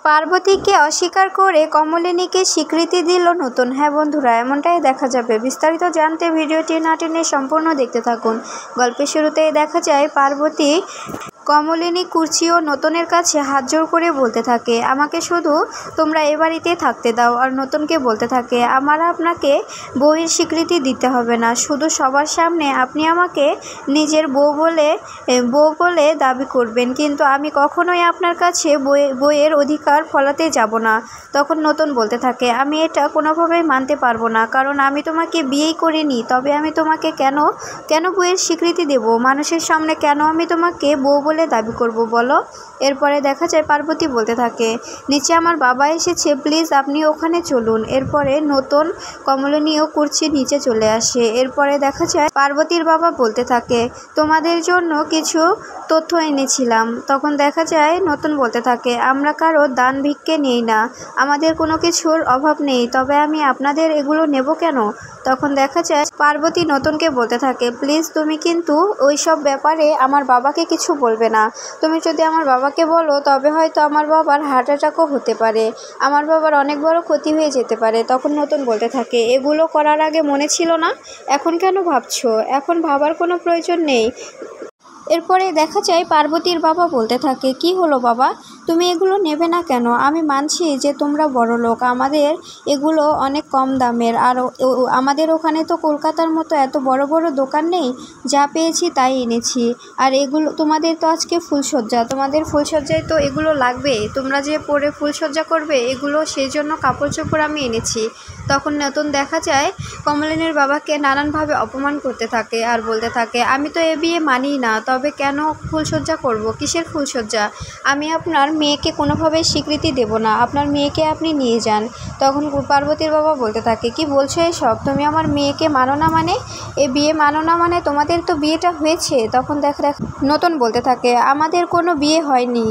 পার্বতীকে অস্বীকার করে কমলিনীকে স্বীকৃতি দিল নতুন। হ্যাঁ বন্ধুরা, এমনটাই দেখা যাবে। বিস্তারিত জানতে ভিডিওটি না টেনে সম্পূর্ণ দেখতে থাকুন। গল্পের শুরুতেই দেখা যায় পার্বতী কমলিনী কুর্চি ও নতুনের কাছে হাত জোড় করে বলতে থাকে, আমাকে শুধু তোমরা এ বাড়িতে থাকতে দাও। আর নতুনকে বলতে থাকে, আমার আপনাকে বউয়ের স্বীকৃতি দিতে হবে না, শুধু সবার সামনে আপনি আমাকে নিজের বউ বলে দাবি করবেন, কিন্তু আমি কখনোই আপনার কাছে বউয়ের অধিকার ফলাতে যাব না। তখন নতুন বলতে থাকে, আমি এটা কোনোভাবেই মানতে পারবো না, কারণ আমি তোমাকে বিয়েই করিনি। তবে আমি তোমাকে কেন বউয়ের স্বীকৃতি দেব? মানুষের সামনে কেন আমি তোমাকে বউ বলে দাবি করব বলো? এরপরে দেখা যায় পার্বতী বলতে থাকে, নিচে আমার বাবা এসেছে, প্লিজ আপনি ওখানে চলুন। এরপরে নতুন কমলিনী ও কুর্চি নিচে চলে আসে। এরপরে দেখা যায় পার্বতীর বাবা বলতে থাকে, তোমাদের জন্য কিছু তথ্য এনেছিলাম। তখন দেখা যায় নতুন বলতে থাকে, আমরা কারো দান ভিক্ষে নেই না, আমাদের কোনো কিছুর অভাব নেই, তবে আমি আপনাদের এগুলো নেব কেন? তখন দেখা যায় পার্বতী নতুনকে বলতে থাকে, প্লিজ তুমি কিন্তু ওই সব ব্যাপারে আমার বাবাকে কিছু বলবে না। তুমি যদি আমার বাবাকে বলো তবে হয়তো আমার বাবার হার্ট অ্যাটাকও হতে পারে, আমার বাবার অনেক বড় ক্ষতি হয়ে যেতে পারে। তখন নতুন বলতে থাকে, এগুলো করার আগে মনে ছিল না, এখন কেন ভাবছো? এখন ভাবার কোনো প্রয়োজন নেই। এরপরে দেখা যায় পার্বতীর বাবা বলতে থাকে, কি হলো বাবা, তুমি এগুলো নেবে না কেন? আমি মানছি যে তোমরা বড়লোক, আমাদের এগুলো অনেক কম দামের, আর আমাদের ওখানে তো কলকাতার মতো এত বড় বড় দোকান নেই, যা পেয়েছি তাই এনেছি। আর এগুলো তোমাদের তো আজকে ফুলসজ্জা, তোমাদের ফুলসজ্জায় তো এগুলো লাগবে, তোমরা যে পরে ফুলসজ্জা করবে, এগুলো সেই জন্য কাপড় চোপড় আমি এনেছি। তখন নতুন দেখা যায় কমলিনীর বাবাকে নানানভাবে অপমান করতে থাকে আর বলতে থাকে, আমি তো এ বিয়ে মানি না, তবে কেন ফুলসজ্জা করব? কিসের ফুলসজ্জা? আমি আপনার মেয়েকে কোনোভাবেই স্বীকৃতি দেব না, আপনার মেয়েকে আপনি নিয়ে যান। তখন পার্বতীর বাবা বলতে থাকে, কি বলছো এসব? তুমি আমার মেয়েকে মানো না মানে? এ বিয়ে মানো না মানে? তোমাদের তো বিয়েটা হয়েছে। তখন দেখা নতুন বলতে থাকে, আমাদের কোনো বিয়ে হয়নি।